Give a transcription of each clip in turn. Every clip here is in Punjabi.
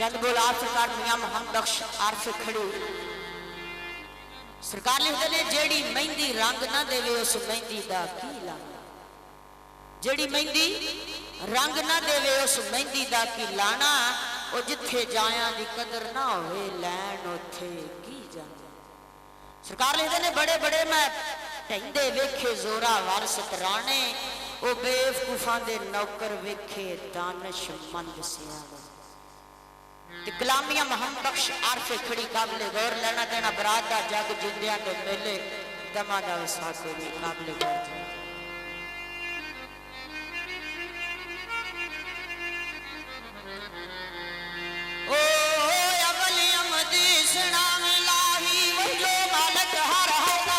चंद बोला सरकार मियां मोहम्मद बख्श आरफ खड़ी सरकार लिखते ने जेड़ी मेहंदी रंग ना देवे उस मेहंदी दा की लाना। जेड़ी मेहंदी रंग ना देवे उस मेहंदी दा की लाना। ओ जिथे जाया दी कदर ना होवे लैन उथे की जाना। सरकार लिखते ने बड़े बड़े मैं ढेंदे वेखे जोरा वारस तराने ओ बेवकूफां दे नौकर वेखे दानशमंद सियाने। कलामिया मोहम्मद बख्श आरफे खड़ी काबिल गौर लेना देना बरात का जग जिंदिया के मेले दमा दा वसाको भी काबिल गौर। ओ अवली अमदी सुनावे लाही वो जो मालिक हर होगा।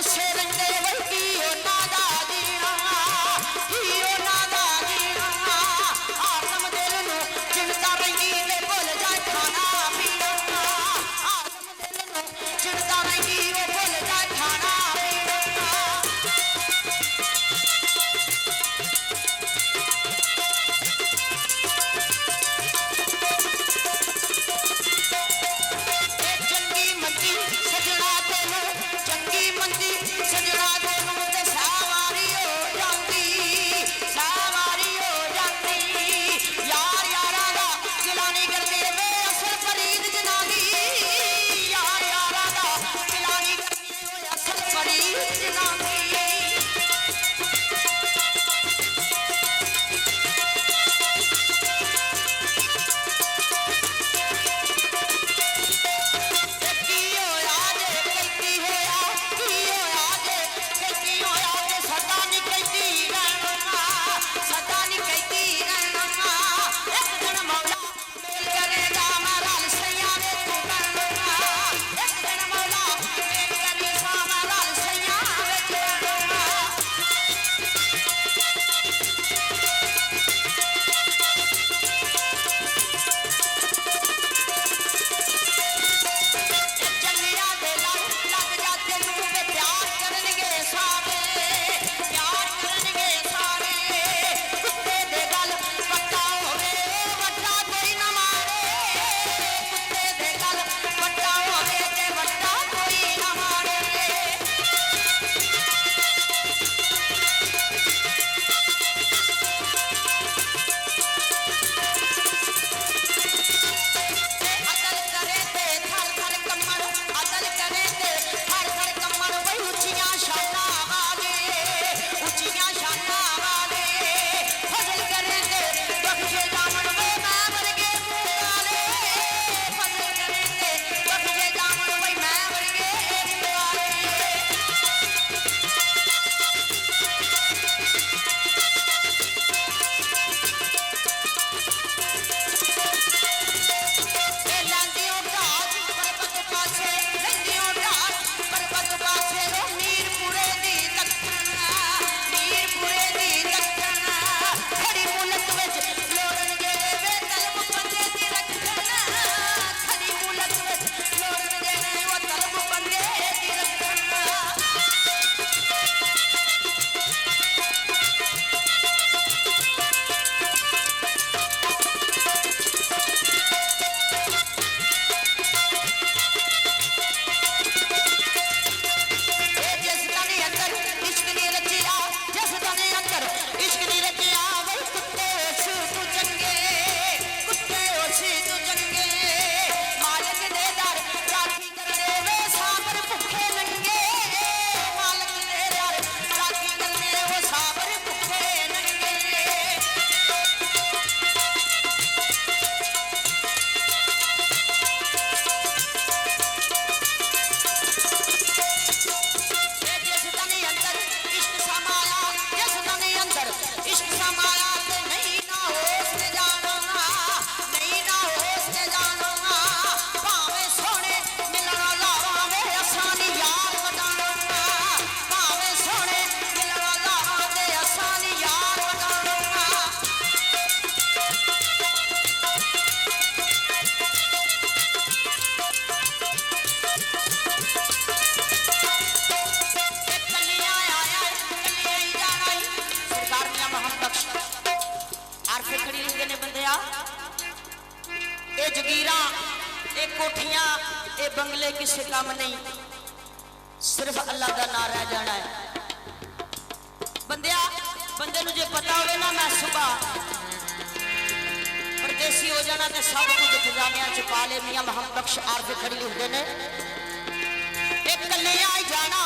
रुसे रंगे वही की ਉਹਨਾਂ ਦਾ ਜੀਣਾ ਕੀ ਉਹਨਾਂ ਦਾ ਜੀਣਾ ਆਤਮ ਦਿਲ ਨੂੰ ਚਿੰਤਾ ਰਹਿੰਦੀ ਵੇ ਭੁੱਲ ਜਾ ਖਾਣਾ ਪੀਣਾ ਆਤਮ ਦਿਲ ਨੂੰ ਚਿੰਤਾ ਰਹਿੰਦੀ ਵੇ ਭੁੱਲ ਜਾ ਖਾਣਾ ਪੀਣਾ ਚੰਗੀ ਮੰਦੀ ਸਜਣਾ ਤੈਨੂੰ ਚੰਗੀ ਮੰਦੀ ਸਜਣਾ ਤੈਨੂੰ ਤੇ ਸਾਵਾਰੀ ਹੋ ਜਾਂਦੀ ਯਾਰ ਯਾਰਾਂ ਦਾ ਗਿਲਾ ਨਹੀਂ ਕਰਦੇ ਵੇ ਅਸਲ ਫਰੀਦ ਜਨਾਨੀ ਯਾਰ ਯਾਰਾਂ ਦਾ ਗਿਲਾ ਨਹੀਂ ਕਰਦੇ ਓਏ ਅਸਲ ਫਰੀਦ ਜਨਾਨੀ ਕੀ ਹੋਇਆ ਜੇ ਕੀ ਹੋਇਆ ਜੇ ਸਦਾ ਨਹੀਂ ਕਹਿੰਦੀ ਰਹਿਣਾ ਇੱਕ ਦਿਨ ਮੌਲਾ ਮੇਲ ਕਰੇਗਾ ਮੈਂ ਰਲ ਸਈਆਂ ਵੇ ਤੂੰ ਕਰਨਾ ਇੱਕ ਦਿਨ ਮੌਲਾ ਮੇਲ ਕਰੇਗਾ ਮੈਂ ਰਲ ਸਈਆਂ ਵੇ ਤੂੰ ਕਰਨਾ ਚੰਗਿਆਂ ਦੇ ਲੱਗ ਜਾ ਤੈਨੂੰ ਵੇ ਪਿਆਰ ਕਰਨਗੇ ਸਾਰੇ ਕੁੱਤੇ ਦੇ ਗਲ ਵੱਟਾ ਹੋਵੇ ਵੱਟਾ ਕੋਈ ਨਾ ਮਾਰੇ ਕੁੱਤੇ ਦੇ ਗਲ ਵੱਟਾ ਹੋਵੇ ਤੇ ਵੱਟਾ ਕੋਈ ਨਾ ਮਾਰੇ ਅਦਲ ਕਰੇ ਤੇ ਥਰ ਥਰ ਕੰਮਣ ਵਈ ਉੱਚੀਆਂ ਸ਼ਾਨਾਂ ਵਾਲੇ ਫਜ਼ਲ ਕਰੇ ਤੇ ਬਖਸ਼ੇ ਜਾਵਣ ਵੇ ਮੈਂ ਵਰਗੇ ਵਾਲੇ ਫਜ਼ਲ ਕਰੇ ਤੇ ਬਖਸ਼ੇ ਜਾਵਣ ਵੇ ਮੈਂ ਵਰਗੇ ਵਾਲੇ ਲੈਂਦਿਓ ਢਾਲ ਪਰਬਤ ਪਾਸੇ ਰੋ ਮੀਰਪੁਰੇ ਦੀ ਦੱਖਣ ਖੜੀ ਮੁਲਕ ਵਿੱਚ ਲੋੜਨਗੇ ਵੇ ਤਲਬ ਬੰਦੇ ਦੀ ਰੱਖਣ ਖੜੀ ਮੁਲਕ ਵਿੱਚ ਲੋੜਨਗੇ ਨੇ ਉਹ ਤਲਬ ਬੰਦੇ ਦੀ ਰੱਖਣ ਜਿਸ ਤਨ ਅੰਦਰ ਇਸ਼ਕ ਨਹੀਂ ਰਚਿਆ ਵਈ ਕੁੱਤੇ ਉਸ ਤੂੰ ਚੰਗੇ ਮਾਲਕ ਦੇ ਦਰ ਰਾਖੀ ਕਰਦੇ ਵੇ ਸਾਬਰ ਭੁੱਖੇ ਨੰਗੇ ਮਾਲਕ ਦੇ ਦਰ ਰਾਖੀ ਕਰਦੇ ਉਹ ਸਾਬਰ ਭੁੱਖੇ ਨੰਗੇ ਜਿਸ ਤਨ ਅੰਦਰ ਇਸ਼ਕ ਸਮਾਇਆ ਤੇ ਨਹੀਂ ਨਾ ਹੋਸ਼ ਤੇ ਜਾਣਾ ਭਾਵੇਂ ਸੋਹਣੇ ਮਿਲਣਾ ਲਾਵਾਂ ਵੇ ਅਸਾਂ ਨੀ ਯਾਰ ਵਡਾਣਾ ਭਾਵੇਂ ਸੋਹਣੇ ਮਿਲਣਾ ਲਾਵਾਂ ਤੇ ਅਸਾਂ ਨੀ ਯਾਰ ਵਡਾਣਾ ਕੱਲੀਆਂ ਆਇਆ ਕੱਲੀਆਂ ਹੀ ਜਾਣਾ ਸਰਕਾਰ ਮੀਆਂ ਮੁਹੰਮਦ ਬਖਸ਼ ਆਰਫੇ ਖੜੀ ਰਹਿੰਦੇ ਨੇ ਬੰਦਿਆ ਇਹ ਜਗੀਰਾਂ ਇਹ ਕੋਠੀਆਂ ਇਹ ਬੰਗਲੇ ਕਿਸੇ ਕੰਮ ਨਹੀਂ ਸਿਰਫ ਅੱਲਾ ਦਾ ਨਾਂ ਰਹਿ ਜਾਣਾ ਹੈ ਬੰਦੇ ਨੂੰ ਜੇ ਪਤਾ ਹੋਵੇ ਨਾ ਮੈਂ ਸੁਬਾ ਪਰਦੇਸੀ ਹੋ ਜਾਣਾ ਤੇ ਸਭ ਕੁਝ ਖਜ਼ਾਨਿਆਂ ਚ ਪਾ ਲੈ ਮੀਆਂ ਮੁਹੰਮਦ ਬਖਸ਼ ਆਰਫੇ ਖੜੀ ਲਿਖਦੇ ਨੇ ਇਹ ਕੱਲਿਆਂ ਹੀ ਜਾਣਾ